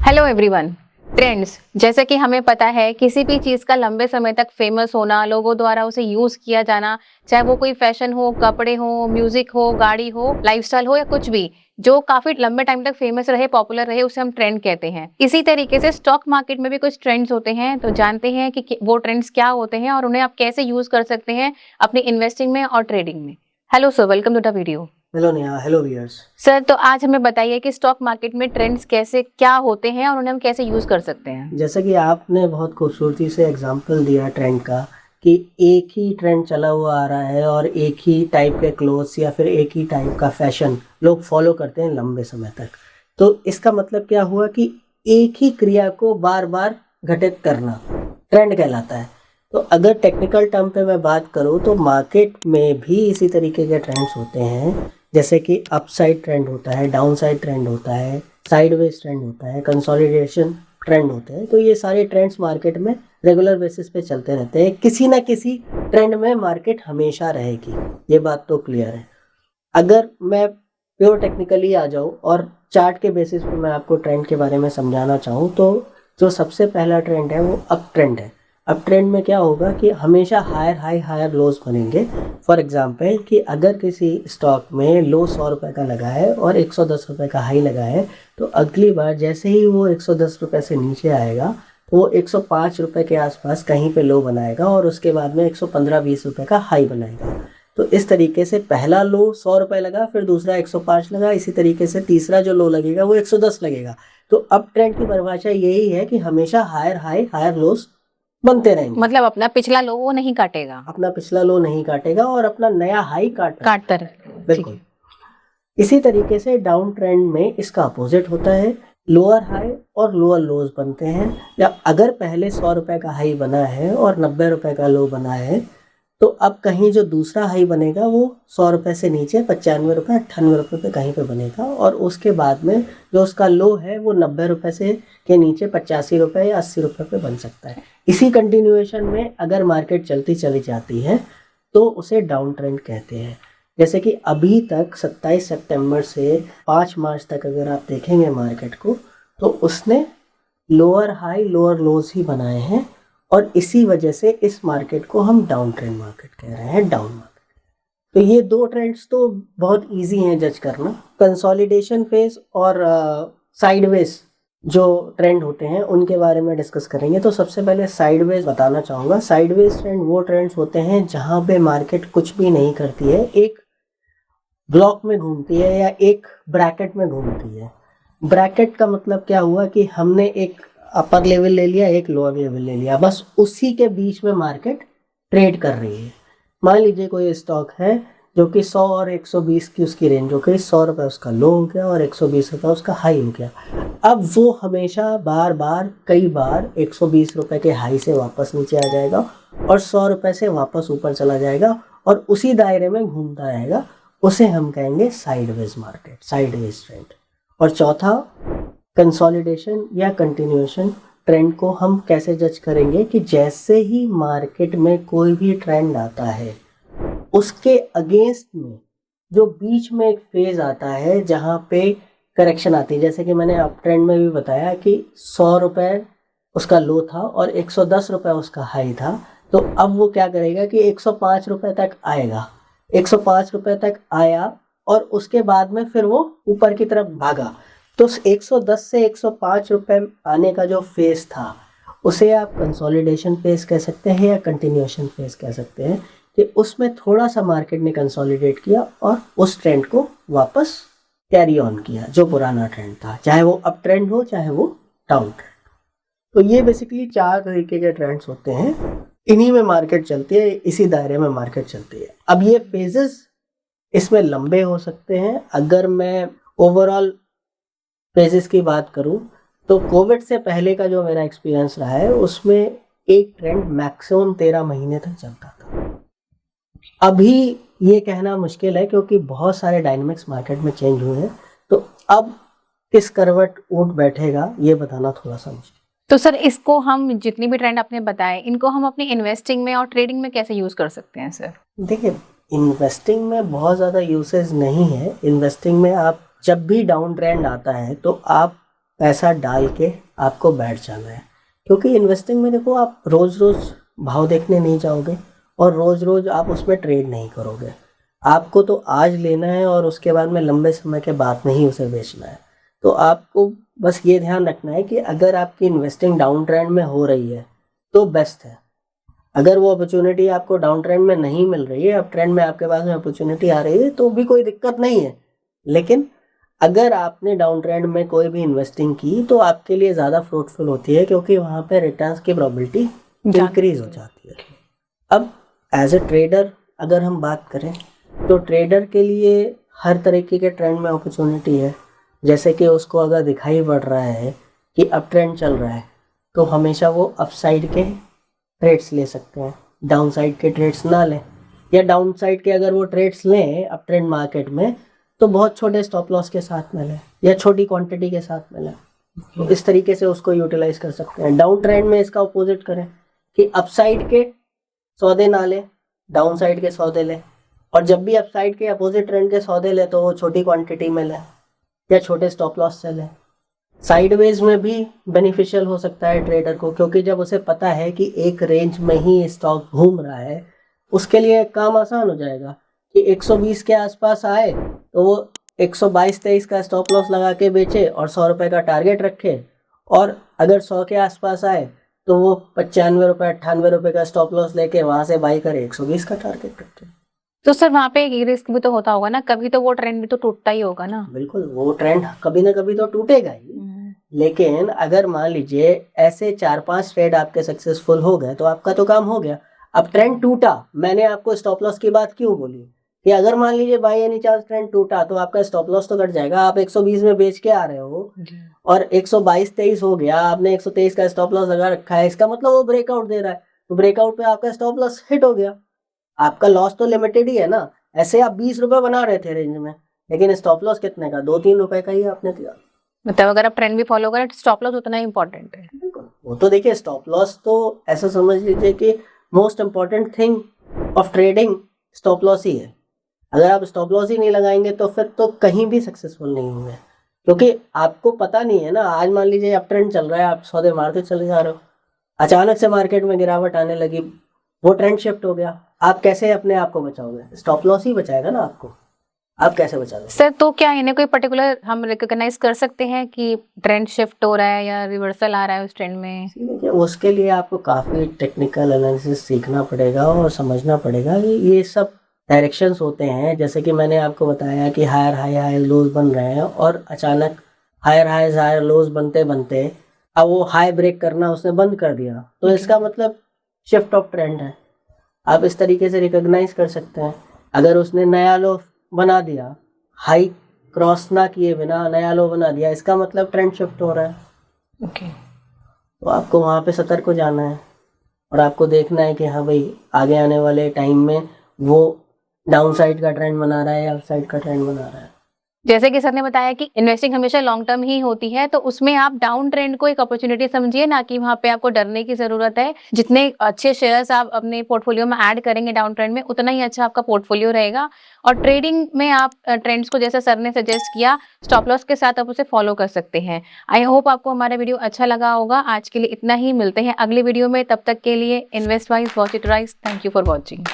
Hello everyone. Trends, जैसे कि हमें पता है किसी भी चीज़ का लंबे समय तक फेमस होना, लोगों द्वारा उसे यूज़ किया जाना, चाहे वो कोई फैशन हो, कपड़े हो, म्यूजिक हो, गाड़ी हो, लाइफस्टाइल हो या कुछ भी, जो काफ़ी लंबे टाइम तक फेमस रहे, पॉपुलर रहे, उसे हम ट्रेंड कहते हैं। इसी तरीके से स्टॉक मार्केट में भी कुछ ट्रेंड्स होते हैं, तो जानते हैं कि वो ट्रेंड्स क्या होते हैं और उन्हें आप कैसे यूज़ कर सकते हैं अपनी इन्वेस्टिंग में और ट्रेडिंग में। Hello sir, welcome to the video. Hello Neha, hello viewers. Sir, तो आज हमें बताइए कि स्टॉक मार्केट में ट्रेंड्स कैसे क्या होते हैं और उन्हें हम कैसे यूज कर सकते हैं। जैसा कि आपने बहुत खूबसूरती से एग्जांपल दिया ट्रेंड का कि एक ही ट्रेंड चला हुआ आ रहा है और एक ही टाइप के क्लोथ्स या फिर एक ही टाइप का फैशन लोग फॉलो करते हैं लंबे समय तक। तो इसका मतलब क्या हुआ कि एक ही क्रिया को बार बार घटित करना ट्रेंड कहलाता है। तो अगर टेक्निकल टर्म पे मैं बात करूँ तो मार्केट में भी इसी तरीके के ट्रेंड्स होते हैं, जैसे कि अपसाइड ट्रेंड होता है, डाउन साइड ट्रेंड होता है, साइडवेज ट्रेंड होता है, कंसोलिडेशन ट्रेंड होते हैं। तो ये सारे ट्रेंड्स मार्केट में रेगुलर बेसिस पे चलते रहते हैं। किसी ना किसी ट्रेंड में मार्केट हमेशा रहेगी, ये बात तो क्लियर है। अगर मैं प्योर टेक्निकली आ जाऊँ और चार्ट के बेसिस पे मैं आपको ट्रेंड के बारे में समझाना चाहूँ तो जो सबसे पहला ट्रेंड है वो अप ट्रेंड है। अप ट्रेंड में क्या होगा कि हमेशा हायर हाई हायर लोज बनेंगे। फॉर एग्जांपल कि अगर किसी स्टॉक में लो 100 रुपये का लगा है और 110 रुपये का हाई लगा है, तो अगली बार जैसे ही वो 110 रुपये से नीचे आएगा तो वो 105 रुपये के आसपास कहीं पे लो बनाएगा और उसके बाद में 115-20 रुपये का हाई बनाएगा। तो इस तरीके से पहला लो 100 रुपये लगा, फिर दूसरा 105 लगा, इसी तरीके से तीसरा जो लो लगेगा वो 110 लगेगा। तो अप ट्रेंड की परिभाषा यही है कि हमेशा हायर हाई हायर लोस बनते रहेंगे। मतलब अपना पिछला लो वो नहीं काटेगा, अपना पिछला लो नहीं काटेगा और अपना नया हाई काटता रहे। बिल्कुल। इसी तरीके से डाउन ट्रेंड में इसका अपोजिट होता है, लोअर हाई और लोअर लोज बनते हैं। या अगर पहले 100 रुपये का हाई बना है और 90 रुपये का लो बना है, तो अब कहीं जो दूसरा हाई बनेगा वो 100 रुपये से नीचे 95 रुपये 98 रुपये पे कहीं पे बनेगा और उसके बाद में जो उसका लो है वो 90 रुपये से के नीचे 85 रुपये या 80 रुपये पे बन सकता है। इसी कंटिन्यूएशन में अगर मार्केट चलती चली जाती है तो उसे डाउन ट्रेंड कहते हैं। जैसे कि अभी तक 27 सितंबर से 5 मार्च तक अगर आप देखेंगे मार्केट को, तो उसने लोअर हाई लोअर लोज ही बनाए हैं और इसी वजह से इस मार्केट को हम डाउन ट्रेंड मार्केट कह रहे हैं, डाउन मार्केट। तो ये दो ट्रेंड्स तो बहुत इजी हैं जज करना। कंसोलिडेशन फेज और साइडवेज जो ट्रेंड होते हैं उनके बारे में डिस्कस करेंगे। तो सबसे पहले साइडवेज बताना चाहूँगा। साइडवेज ट्रेंड वो ट्रेंड्स होते हैं जहाँ पे मार्केट कुछ भी नहीं करती है, एक ब्लॉक में घूमती है या एक ब्रैकेट में घूमती है। ब्रैकेट का मतलब क्या हुआ कि हमने एक अपर लेवल ले लिया, एक लोअर लेवल ले लिया, बस उसी के बीच में मार्केट ट्रेड कर रही है। मान लीजिए कोई स्टॉक है जो कि 100 और 120 की उसकी रेंज हो गई, 100 रुपये उसका लो हो गया और 120 रुपये उसका हाई हो गया। अब वो हमेशा बार बार कई बार 120 रुपये के हाई से वापस नीचे आ जाएगा और 100 रुपये से वापस ऊपर चला जाएगा और उसी दायरे में घूमता रहेगा। उसे हम कहेंगे साइडवेज मार्केट, साइडवेज ट्रेंड। और चौथा, कंसोलिडेशन या कंटिन्यूएशन ट्रेंड को हम कैसे जज करेंगे कि जैसे ही मार्केट में कोई भी ट्रेंड आता है उसके अगेंस्ट में जो बीच में एक फेज आता है जहाँ पे करेक्शन आती है। जैसे कि मैंने अप ट्रेंड में भी बताया कि 100 रुपये उसका लो था और 110 रुपये उसका हाई था। तो अब वो क्या करेगा कि 105 रुपये तक आएगा, 105 रुपये तक आया और उसके बाद में फिर वो ऊपर की तरफ भागा। तो 110 से 105 रुपये आने का जो फेज था उसे आप कंसोलिडेशन फेज कह सकते हैं या कंटिन्यूएशन फेज कह सकते हैं, कि उसमें थोड़ा सा मार्केट ने कंसोलिडेट किया और उस ट्रेंड को वापस कैरी ऑन किया जो पुराना ट्रेंड था, चाहे वो अप ट्रेंड हो चाहे वो डाउन ट्रेंड। तो ये बेसिकली 4 तरीके के ट्रेंड्स होते हैं, इन्हीं में मार्केट चलती है, इसी दायरे में मार्केट चलती है। अब ये फेजेस इसमें लंबे हो सकते हैं। अगर मैं ओवरऑल फेजेस की बात करूं तो कोविड से पहले का जो मेरा एक्सपीरियंस रहा है उसमें एक ट्रेंड मैक्सिमम 13 महीने तक चलता था। अभी ये कहना मुश्किल है क्योंकि बहुत सारे डायनामिक्स मार्केट में चेंज हुए हैं। तो अब किस करवट ऊँट बैठेगा ये बताना थोड़ा सा मुश्किल। तो सर, इसको हम जितनी भी ट्रेंड आपने बताए, इनको हम अपनी इन्वेस्टिंग में और ट्रेडिंग में कैसे यूज कर सकते हैं सर? देखिए, इन्वेस्टिंग में बहुत ज़्यादा यूसेज नहीं है। इन्वेस्टिंग में आप जब भी डाउन ट्रेंड आता है तो आप पैसा डाल के आपको बैठ जाना है, क्योंकि इन्वेस्टिंग में देखो आप रोज़ रोज़ भाव देखने नहीं जाओगे और रोज़ रोज़ आप उसमें ट्रेड नहीं करोगे। आपको तो आज लेना है और उसके बाद में लंबे समय के बाद में ही उसे बेचना है। तो आपको बस ये ध्यान रखना है कि अगर आपकी इन्वेस्टिंग डाउन ट्रेंड में हो रही है तो बेस्ट है। अगर वो अपॉर्चुनिटी आपको डाउन ट्रेंड में नहीं मिल रही है, अप ट्रेंड में आपके पास में अपॉर्चुनिटी आ रही है, तो भी कोई दिक्कत नहीं है। लेकिन अगर आपने डाउन ट्रेंड में कोई भी इन्वेस्टिंग की तो आपके लिए ज़्यादा फ्रूटफुल होती है, क्योंकि वहाँ पे रिटर्न्स की प्रोबेबिलिटी इंक्रीज हो जाती है। अब एज ए ट्रेडर अगर हम बात करें तो ट्रेडर के लिए हर तरीके के ट्रेंड में अपॉर्चुनिटी है। जैसे कि उसको अगर दिखाई पड़ रहा है कि अप ट्रेंड चल रहा है तो हमेशा वो अपसाइड के ट्रेड्स ले सकते हैं, डाउन साइड के ट्रेड्स ना लें, या डाउन साइड के अगर वो ट्रेड्स लें अप ट्रेंड मार्केट में तो बहुत छोटे स्टॉप लॉस के साथ में लें या छोटी क्वांटिटी के साथ में लें। तो इस तरीके से उसको यूटिलाइज कर सकते हैं। डाउन ट्रेंड में इसका अपोजिट करें कि अपसाइड के सौदे ना लें, डाउन साइड के सौदे लें, और जब भी अपसाइड के अपोजिट ट्रेंड के सौदे लें तो वो छोटी क्वांटिटी में लें या छोटे स्टॉप लॉस से लें। साइडवेज में भी बेनिफिशियल हो सकता है ट्रेडर को, क्योंकि जब उसे पता है कि एक रेंज में ही स्टॉक घूम रहा है, उसके लिए काम आसान हो जाएगा कि 120 के आसपास आए तो वो 122-23 का स्टॉप लॉस लगा के बेचे और 100 रुपये का टारगेट रखे, और अगर 100 के आसपास आए तो वो 95 रुपये 98 रुपये का स्टॉप लॉस लेके वहाँ से बाई करे 120 का टारगेट रखे। तो सर वहाँ पे एक रिस्क भी तो होता होगा ना, कभी तो वो ट्रेंड भी तो टूटता ही होगा ना। बिल्कुल, वो ट्रेंड कभी ना कभी तो टूटेगा ही। लेकिन अगर मान लीजिए ऐसे 4-5 ट्रेड आपके सक्सेसफुल हो गए तो आपका तो काम हो गया। अब ट्रेंड टूटा, मैंने आपको स्टॉप लॉस की बात क्यों बोली कि अगर मान लीजिए बाय एनी चांस ट्रेंड टूटा तो आपका स्टॉप लॉस तो कट जाएगा। आप 120 में बेच के आ रहे हो और 122-23 हो गया, आपने 123 का स्टॉप लॉस लगा रखा है, इसका मतलब वो ब्रेकआउट दे रहा है, तो ब्रेकआउट पे आपका स्टॉप लॉस हिट हो गया, आपका लॉस तो लिमिटेड ही है ना। ऐसे आप 20 रुपए बना रहे थे रेंज में, लेकिन स्टॉप लॉस कितने का, 2-3 रुपए का ही आपने दिया। मतलब अगर आप ट्रेंड भी फॉलो करें तो स्टॉप लॉस उतना ही इम्पोर्टेंट है। बिल्कुल, वो तो देखिए स्टॉप लॉस तो ऐसा समझ लीजिए कि most important thing of trading stop loss ही है। अगर आप स्टॉप लॉस ही नहीं लगाएंगे तो फिर तो कहीं भी सक्सेसफुल नहीं होंगे, क्योंकि आपको पता नहीं है ना। आज मान लीजिए अप ट्रेंड चल रहा है, आप सौदे मारते चले जा रहे हो, अचानक से मार्केट में गिरावट आने लगी, वो ट्रेंड शिफ्ट हो गया, आप कैसे अपने आप को बचाओगे? स्टॉप लॉस ही बचाएगा ना आपको, आप कैसे बचाओगे? सर तो क्या इन्हें कोई पर्टिकुलर हम रिकॉग्नाइज कर सकते हैं कि ट्रेंड शिफ्ट हो रहा है या रिवर्सल आ रहा है उस ट्रेंड में? देखिए, उसके लिए आपको काफ़ी टेक्निकल एनालिसिस सीखना पड़ेगा और समझना पड़ेगा कि ये सब डायरेक्शंस होते हैं। जैसे कि मैंने आपको बताया कि हायर हाई हायर लोज बन रहे हैं और अचानक हायर हाइज हायर लोज बनते बनते अब वो हाई ब्रेक करना उसने बंद कर दिया, तो इसका मतलब शिफ्ट ऑफ ट्रेंड है। आप इस तरीके से रिकॉग्नाइज कर सकते हैं। अगर उसने नया लो बना दिया, हाई क्रॉस ना किए बिना नया लो बना दिया, इसका मतलब ट्रेंड शिफ्ट हो रहा है। ओके। तो आपको वहाँ पे सतर्क हो जाना है और आपको देखना है कि हाँ भाई आगे आने वाले टाइम में वो डाउन साइड का ट्रेंड बना रहा है या अप साइड का ट्रेंड बना रहा है। जैसे कि सर ने बताया कि इन्वेस्टिंग हमेशा लॉन्ग टर्म ही होती है, तो उसमें आप डाउन ट्रेंड को एक अपॉर्चुनिटी समझिए, ना कि वहाँ पे आपको डरने की ज़रूरत है। जितने अच्छे शेयर्स आप अपने पोर्टफोलियो में ऐड करेंगे डाउन ट्रेंड में, उतना ही अच्छा आपका पोर्टफोलियो रहेगा। और ट्रेडिंग में आप ट्रेंड्स को जैसे सर ने सजेस्ट किया, स्टॉप लॉस के साथ आप उसे फॉलो कर सकते हैं। आई होप आपको हमारा वीडियो अच्छा लगा होगा। आज के लिए इतना ही, मिलते हैं अगले वीडियो में। तब तक के लिए invest wise, watch it rise. Thank you for watching.